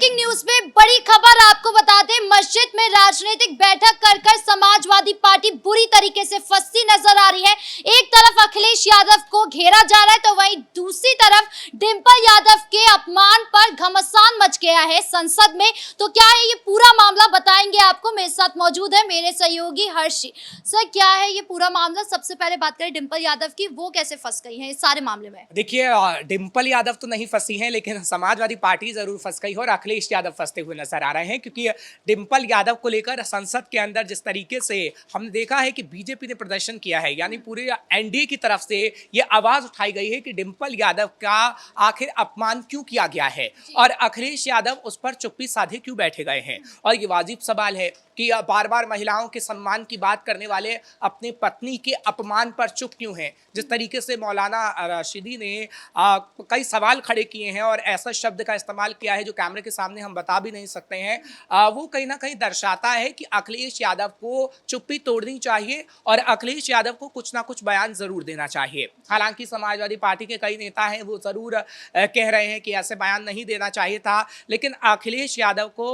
Breaking news में बड़ी खबर आपको बता दें, मस्जिद में राजनीतिक बैठक कर समाजवादी पार्टी बुरी तरीके से फंसी नजर आ रही है। एक तरफ अखिलेश यादव को घेरा जा रहा है तो वहीं दूसरी तरफ डिंपल यादव के अपमान पर घमासान मच गया है संसद में। तो क्या है ये पूरा मामला, बताएंगे आपको। मेरे साथ मौजूद है मेरे सहयोगी हर्षी। सर, क्या है ये पूरा मामला? सबसे पहले बात करें डिंपल यादव की, वो कैसे फंस गई है इस सारे मामले में? देखिए, डिंपल यादव तो नहीं फंसी हैं, लेकिन समाजवादी पार्टी जरूर फंस गई है और अखिलेश यादव फंसते हुए नजर आ रहे हैं। क्योंकि डिंपल यादव को लेकर संसद के अंदर जिस तरीके से हमने देखा है कि बीजेपी ने प्रदर्शन किया है, यानी पूरे एनडीए की तरफ से ये आवाज उठाई गई है कि डिंपल यादव का आखिर अपमान क्यों किया गया है और अखिलेश यादव उस पर चुप्पी साधे क्यों बैठे गए हैं। और ये वाजिब सवाल है कि बार बार महिलाओं के सम्मान की बात करने वाले अपनी पत्नी के अपमान पर चुप क्यों हैं। जिस तरीके से मौलाना रशीदी ने कई सवाल खड़े किए हैं और ऐसा शब्द का इस्तेमाल किया है जो कैमरे के सामने हम बता भी नहीं सकते हैं, वो कहीं ना कहीं दर्शाता है कि अखिलेश यादव को चुप्पी तोड़नी चाहिए और अखिलेश यादव को कुछ ना कुछ बयान जरूर देना चाहिए। हालांकि समाजवादी पार्टी के कई नेता हैं, वो जरूर कह रहे हैं कि ऐसे बयान नहीं देना चाहिए था, लेकिन अखिलेश यादव को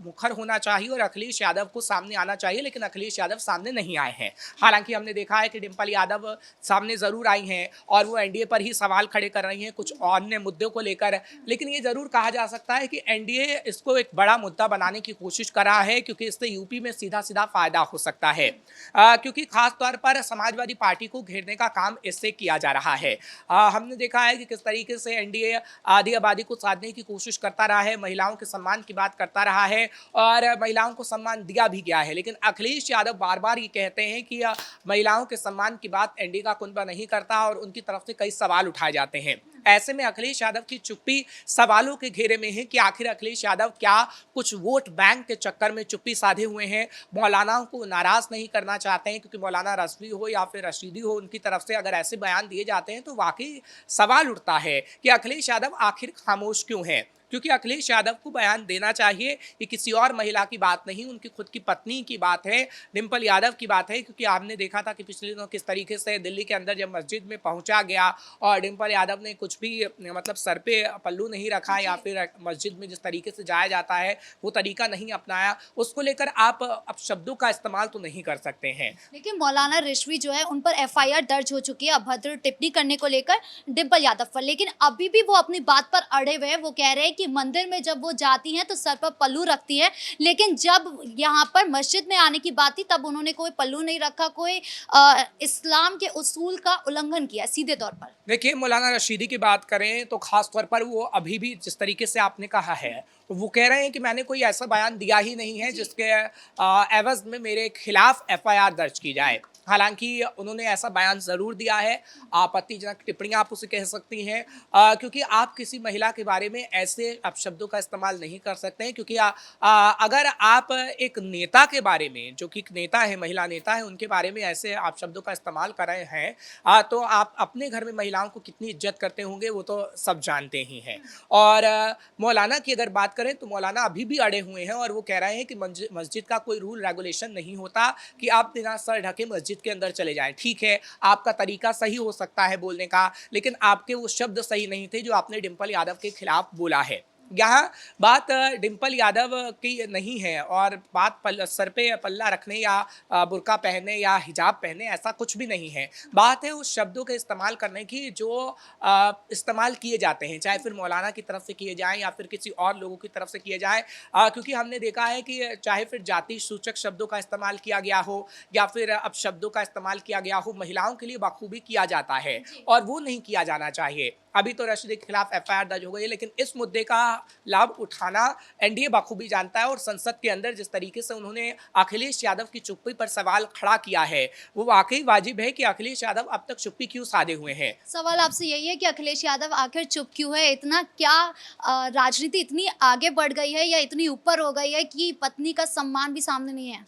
मुखर होना चाहिए और अखिलेश यादव को सामने आना चाहिए। लेकिन अखिलेश यादव सामने नहीं आए हैं। हालांकि हमने देखा है कि डिंपल यादव सामने जरूर आई हैं और वो एनडीए पर ही सवाल खड़े कर रही हैं कुछ अन्य मुद्दों को लेकर। लेकिन ये जरूर कहा जा सकता है कि एनडीए इसको एक बड़ा मुद्दा बनाने की कोशिश कर रहा है, क्योंकि इससे यूपी में सीधा सीधा फायदा हो सकता है। क्योंकि खास तौर पर समाजवादी पार्टी को घेरने का काम इससे किया जा रहा है। हमने देखा है कि किस तरीके से एनडीए आधी आबादी को साधने की कोशिश करता रहा है, महिलाओं के सम्मान की बात करता रहा है और महिलाओं को सम्मान दिया भी गया है। लेकिन अखिलेश यादव बार बार ये कहते हैं कि महिलाओं के सम्मान की बात एनडीए का कुनबा नहीं करता और उनकी तरफ से कई सवाल उठाए जाते हैं। ऐसे में अखिलेश यादव की चुप्पी सवालों के घेरे में है कि आखिर अखिलेश यादव क्या कुछ वोट बैंक के चक्कर में चुप्पी साधे हुए हैं, मौलानाओं को नाराज नहीं करना चाहते हैं। क्योंकि मौलाना रजवी हो या फिर रशीदी हो, उनकी तरफ से अगर ऐसे बयान दिए जाते हैं तो वाकई सवाल उठता है कि अखिलेश यादव आखिर खामोश क्यों है। क्योंकि अखिलेश यादव को बयान देना चाहिए। ये किसी और महिला की बात नहीं, उनकी खुद की पत्नी की बात है, डिंपल यादव की बात है। क्योंकि आपने देखा था कि पिछले दिनों किस तरीके से दिल्ली के अंदर जब मस्जिद में पहुंचा गया और डिंपल यादव ने कुछ भी मतलब सर पे पल्लू नहीं रखा या फिर मस्जिद में जिस तरीके से जाया जाता है वो तरीका नहीं अपनाया, उसको लेकर आप अब शब्दों का इस्तेमाल तो नहीं कर सकते हैं। लेकिन मौलाना रिजवी जो है उन पर एफआईआर दर्ज हो चुकी है अभद्र टिप्पणी करने को लेकर डिंपल यादव पर। लेकिन अभी भी वो अपनी बात पर अड़े हुए हैं। वो कह रहे हैं कि मंदिर में जब वो जाती हैं तो सर पर पल्लू रखती हैं, लेकिन जब यहाँ पर मस्जिद में आने की बात थी तब उन्होंने कोई पल्लू नहीं रखा, कोई इस्लाम के उसूल का उल्लंघन किया सीधे तौर पर। देखिए, मौलाना रशीदी की बात करें तो खास तौर पर वो अभी भी जिस तरीके से आपने कहा है, वो कह रहे हैं कि मैंने कोई ऐसा बयान दिया ही नहीं है जिसके एवज में मेरे खिलाफ एफआईआर दर्ज की जाए। हालांकि उन्होंने ऐसा बयान ज़रूर दिया है। आपत्तिजनक टिप्पणियां आप उसे कह सकती हैं, क्योंकि आप किसी महिला के बारे में ऐसे अपशब्दों का इस्तेमाल नहीं कर सकते हैं। क्योंकि अगर आप एक नेता के बारे में, जो कि एक नेता है, महिला नेता है, उनके बारे में ऐसे अपशब्दों का इस्तेमाल कर रहे हैं, तो आप अपने घर में महिलाओं को कितनी इज्जत करते होंगे वो तो सब जानते ही हैं। और मौलाना की अगर बात करें तो मौलाना अभी भी अड़े हुए हैं और वो कह रहे हैं कि मस्जिद का कोई रूल रेगुलेशन नहीं होता कि आप बिना सर ढके मस्जिद के अंदर चले जाएं। ठीक है, आपका तरीका सही हो सकता है बोलने का, लेकिन आपके वो शब्द सही नहीं थे जो आपने डिंपल यादव के खिलाफ बोला है। यहाँ बात डिंपल यादव की नहीं है और बात सर पे पल्ला रखने या बुर्का पहनने या हिजाब पहनने, ऐसा कुछ भी नहीं है। बात है उस शब्दों के इस्तेमाल करने की जो इस्तेमाल किए जाते हैं, चाहे फिर मौलाना की तरफ से किए जाएं या फिर किसी और लोगों की तरफ से किए जाएं। क्योंकि हमने देखा है कि चाहे फिर जाति सूचक शब्दों का इस्तेमाल किया गया हो या फिर अब शब्दों का इस्तेमाल किया गया हो, महिलाओं के लिए बखूबी किया जाता है और वो नहीं किया जाना चाहिए। अभी तो रशीदी के खिलाफ एफआईआर दर्ज हो गई है, लेकिन इस मुद्दे का लाभ उठाना एनडीए बखूबी जानता है। और संसद के अंदर जिस तरीके से उन्होंने अखिलेश यादव की चुप्पी पर सवाल खड़ा किया है, वो वाकई वाजिब है कि अखिलेश यादव अब तक चुप्पी क्यों साधे हुए हैं। सवाल आपसे यही है कि अखिलेश यादव आखिर चुप क्यों है? इतना क्या राजनीति इतनी आगे बढ़ गई है या इतनी ऊपर हो गई है कि पत्नी का सम्मान भी सामने नहीं है?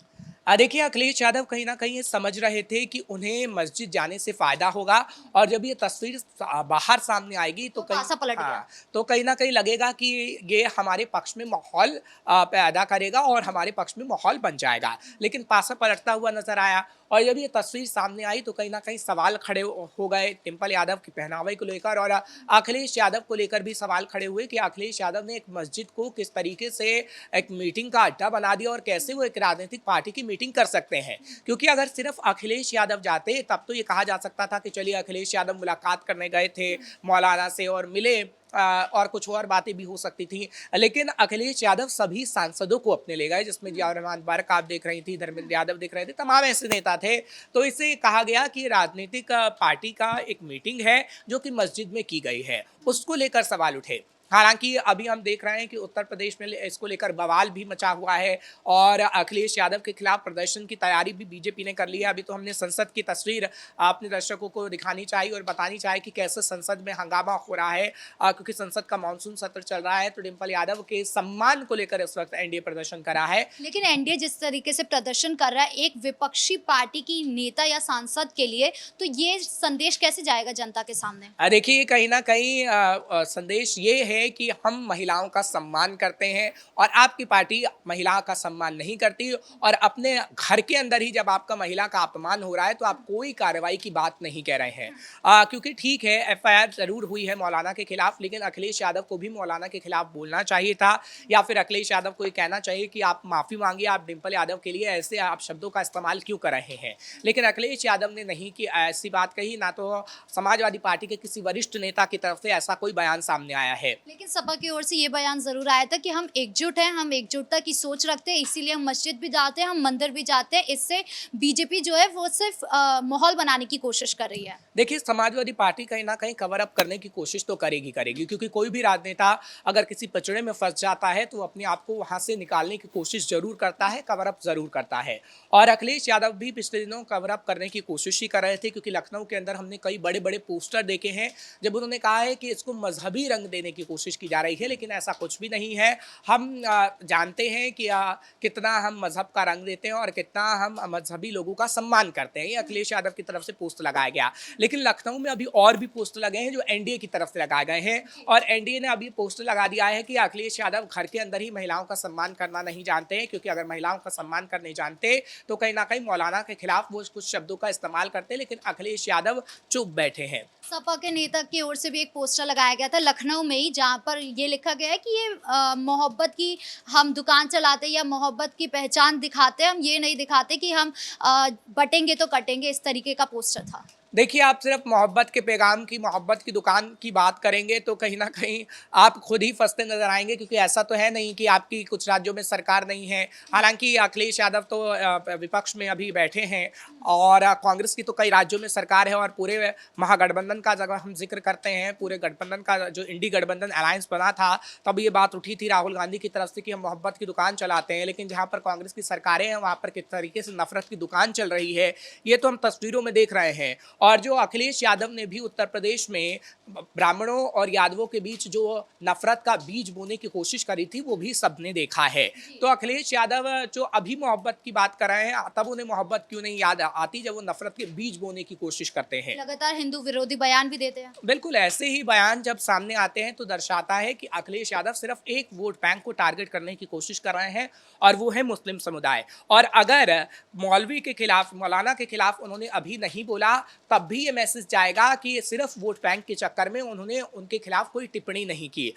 देखिए, अखिलेश यादव कहीं ना कहीं ये समझ रहे थे कि उन्हें मस्जिद जाने से फायदा होगा और जब ये तस्वीर बाहर सामने आएगी तो पासा पलट गया। तो कहीं ना कहीं लगेगा कि ये हमारे पक्ष में माहौल पैदा करेगा और हमारे पक्ष में माहौल बन जाएगा। लेकिन पासा पलटता हुआ नजर आया और जब ये तस्वीर सामने आई तो कहीं ना कहीं सवाल खड़े हो गए डिम्पल यादव के पहनावे को लेकर, और अखिलेश यादव को लेकर भी सवाल खड़े हुए कि अखिलेश यादव ने एक मस्जिद को किस तरीके से एक मीटिंग का अड्डा बना दिया और कैसे वो एक राजनीतिक पार्टी की मीटिंग कर सकते हैं। क्योंकि अगर सिर्फ अखिलेश यादव जाते तब तो ये कहा जा सकता था कि चलिए अखिलेश यादव मुलाकात करने गए थे मौलाना से और मिले, और कुछ और बातें भी हो सकती थी, लेकिन अखिलेश यादव सभी सांसदों को अपने ले गए, जिसमें जिया रहमान बर्क आप देख रही थी, धर्मेंद्र यादव देख रहे थे, तमाम ऐसे नेता थे। तो इससे कहा गया कि राजनीतिक पार्टी का एक मीटिंग है जो कि मस्जिद में की गई है, उसको लेकर सवाल उठे। हालांकि अभी हम देख रहे हैं कि उत्तर प्रदेश में इसको लेकर बवाल भी मचा हुआ है और अखिलेश यादव के खिलाफ प्रदर्शन की तैयारी भी बीजेपी ने कर ली है। अभी तो हमने संसद की तस्वीर अपने दर्शकों को दिखानी चाहिए और बतानी चाहिए कि कैसे संसद में हंगामा हो रहा है, क्योंकि संसद का मानसून सत्र चल रहा है। तो डिम्पल यादव के सम्मान को लेकर इस वक्त एनडीए प्रदर्शन कर रहा है। लेकिन एनडीए जिस तरीके से प्रदर्शन कर रहा है एक विपक्षी पार्टी की नेता या सांसद के लिए, तो ये संदेश कैसे जाएगा जनता के सामने? देखिए कहीं ना कहीं संदेश ये है कि हम महिलाओं का सम्मान करते हैं और आपकी पार्टी महिलाओं का सम्मान नहीं करती, और अपने घर के अंदर ही जब आपका महिला का अपमान हो रहा है तो आप कोई कार्रवाई की बात नहीं कह रहे हैं। क्योंकि ठीक है एफआईआर जरूर हुई है मौलाना के खिलाफ, लेकिन अखिलेश यादव को भी मौलाना के खिलाफ बोलना चाहिए था, या फिर अखिलेश यादव को ये कहना चाहिए कि आप माफ़ी मांगिए, आप डिम्पल यादव के लिए ऐसे आप शब्दों का इस्तेमाल क्यों कर रहे हैं। लेकिन अखिलेश यादव ने नहीं कि ऐसी बात कही, ना तो समाजवादी पार्टी के किसी वरिष्ठ नेता की तरफ से ऐसा कोई बयान सामने आया है। लेकिन सपा की ओर से ये बयान जरूर आया था कि हम एकजुट हैं, हम एकजुटता की सोच रखते हैं, इसीलिए हम मस्जिद भी जाते हैं, हम मंदिर भी जाते हैं। इससे बीजेपी जो है वो सिर्फ माहौल बनाने की कोशिश कर रही है। देखिए समाजवादी पार्टी कहीं ना कहीं कवर अप करने की कोशिश तो करेगी, क्योंकि कोई भी राजनेता अगर किसी पचड़े में फंस जाता है तो अपने आप को वहां से निकालने की कोशिश जरूर करता है, कवर अप जरूर करता है। और अखिलेश यादव भी पिछले दिनों कवर अप करने की कोशिश ही कर रहे थे, क्योंकि लखनऊ के अंदर हमने कई बड़े बड़े पोस्टर देखे हैं जब उन्होंने कहा है कि इसको मजहबी रंग देने की कोशिश की जा रही है, लेकिन ऐसा कुछ भी नहीं है। हम जानते हैं कि कितना हम मजहब का रंग देते हैं और कितना हम मजहबी लोगों का सम्मान करते हैं। ये अखिलेश यादव की तरफ से पोस्ट लगाया गया, लेकिन लखनऊ में अभी और भी पोस्ट लगे हैं जो एनडीए की तरफ से लगाए गए हैं, और एनडीए ने अभी पोस्ट लगा दिया है कि अखिलेश यादव घर के अंदर ही महिलाओं का सम्मान करना नहीं जानते हैं, क्योंकि अगर महिलाओं का सम्मान करने जानते तो कहीं ना कहीं मौलाना के खिलाफ वो कुछ शब्दों का इस्तेमाल करते, लेकिन अखिलेश यादव चुप बैठे हैं। सपा के नेता की ओर से भी एक पोस्टर लगाया गया था लखनऊ में ही, जहां पर ये लिखा गया है कि ये मोहब्बत की हम दुकान चलाते हैं या मोहब्बत की पहचान दिखाते हैं, हम ये नहीं दिखाते कि हम बटेंगे तो कटेंगे, इस तरीके का पोस्टर था। देखिए आप सिर्फ मोहब्बत के पैगाम की, मोहब्बत की दुकान की बात करेंगे तो कहीं ना कहीं आप खुद ही फंसते नजर आएंगे, क्योंकि ऐसा तो है नहीं कि आपकी कुछ राज्यों में सरकार नहीं है। हालांकि अखिलेश यादव तो विपक्ष में अभी बैठे हैं और कांग्रेस की तो कई राज्यों में सरकार है, और पूरे महागठबंधन का जब हम जिक्र करते हैं, पूरे गठबंधन का जो इंडी गठबंधन अलायंस बना था तब ये बात उठी थी राहुल गांधी की तरफ से कि हम मोहब्बत की दुकान चलाते हैं, लेकिन जहाँ पर कांग्रेस की सरकारें हैं वहाँ पर किस तरीके से नफरत की दुकान चल रही है ये तो हम तस्वीरों में देख रहे हैं। और जो अखिलेश यादव ने भी उत्तर प्रदेश में ब्राह्मणों और यादवों के बीच जो नफरत का बीज बोने की कोशिश करी थी वो भी सबने देखा है। तो अखिलेश यादव जो अभी मोहब्बत की बात कर रहे हैं, तब उन्हें मोहब्बत क्यों नहीं याद आती जब वो नफरत के बीज बोने की कोशिश करते हैं। लगातार हिंदू विरोधी बयान भी देते हैं। बिल्कुल ऐसे ही बयान जब सामने आते हैं तो दर्शाता है कि अखिलेश यादव सिर्फ एक वोट बैंक को टारगेट करने की कोशिश कर रहे हैं, और वो है मुस्लिम समुदाय। और अगर मौलवी के खिलाफ, मौलाना के खिलाफ उन्होंने अभी नहीं बोला, तब भी ये मैसेज जाएगा कि सिर्फ वोट बैंक के चक्कर में उन्होंने उनके खिलाफ कोई टिप्पणी नहीं की।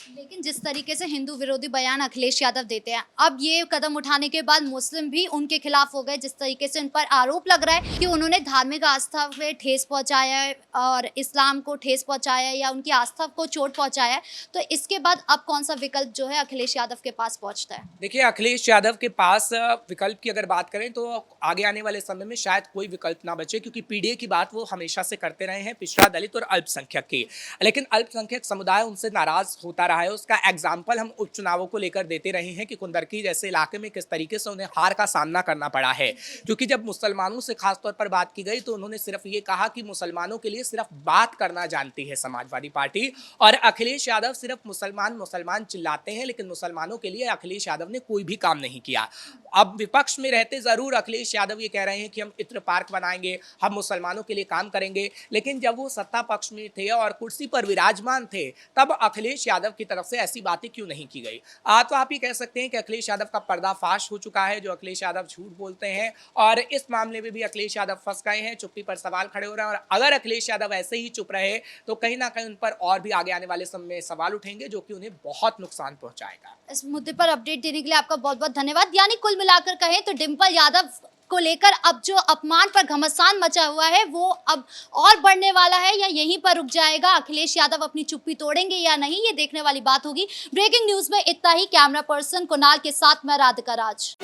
लेकिन जिस तरीके से हिंदू विरोधी बयान अखिलेश यादव देते हैं, अब ये कदम उठाने के बाद मुस्लिम भी उनके खिलाफ हो गए। जिस तरीके से उन पर आरोप लग रहा है कि उन्होंने धार्मिक आस्था में ठेस पहुंचाया है और इस्लाम को ठेस पहुंचाया है या उनकी आस्था को चोट पहुंचाया है, तो इसके बाद अब कौन सा विकल्प जो है अखिलेश यादव के पास पहुंचता है? देखिए अखिलेश यादव के पास विकल्प की अगर बात करें तो आगे आने वाले समय में शायद कोई विकल्प ना बचे, क्योंकि पीडीए की बात वो हमेशा से करते रहे हैं, पिछड़ा, दलित और अल्पसंख्यक की। लेकिन अल्पसंख्यक समुदाय उनसे नाराज होता रहा है। उसका एग्जाम्पल हम उपचुनावों को लेकर देते रहे हैं कि कुंदरकी जैसे इलाके में किस तरीके से उन्हें हार का सामना करना पड़ा है। क्योंकि जब मुसलमानों से खासतौर पर बात की गई तो उन्होंने सिर्फ ये कहा कि मुसलमानों के लिए सिर्फ बात करना जानती है समाजवादी पार्टी, और अखिलेश यादव सिर्फ मुसलमान मुसलमान चिल्लाते हैं, लेकिन मुसलमानों के लिए अखिलेश यादव ने कोई भी काम नहीं किया। अब विपक्ष में रहते जरूर अखिलेश यादव ये कह रहे हैं कि हम इत्र पार्क बनाएंगे, हम मुसलमानों के लिए काम करेंगे, लेकिन जब वो सत्ता पक्ष में थे और कुर्सी पर विराजमान थे तब अखिलेश यादव की तरफ से ऐसी बातें क्यों नहीं की गई। तो आप ये कह सकते हैं कि अखिलेश यादव का पर्दाफाश हो चुका है, जो अखिलेश यादव झूठ बोलते हैं, और इस मामले में भी अखिलेश यादव फंस गए हैं। चुप्पी पर सवाल खड़े हो रहे हैं, और अगर अखिलेश यादव ऐसे ही चुप रहे तो कहीं ना कहीं उन पर और भी आगे आने वाले समय में सवाल उठेंगे, जो कि उन्हें बहुत नुकसान पहुंचाएगा। इस मुद्दे पर अपडेट देने के लिए आपका बहुत बहुत धन्यवाद। यानी कुल मिलाकर कहें तो डिंपल यादव को लेकर अब जो अपमान पर घमासान मचा हुआ है वो अब और बढ़ने वाला है, या यहीं पर रुक जाएगा? अखिलेश यादव अपनी चुप्पी तोड़ेंगे या नहीं, ये देखने वाली बात होगी। ब्रेकिंग न्यूज में इतना ही। कैमरा पर्सन कुणाल के साथ मैं राधिका राज।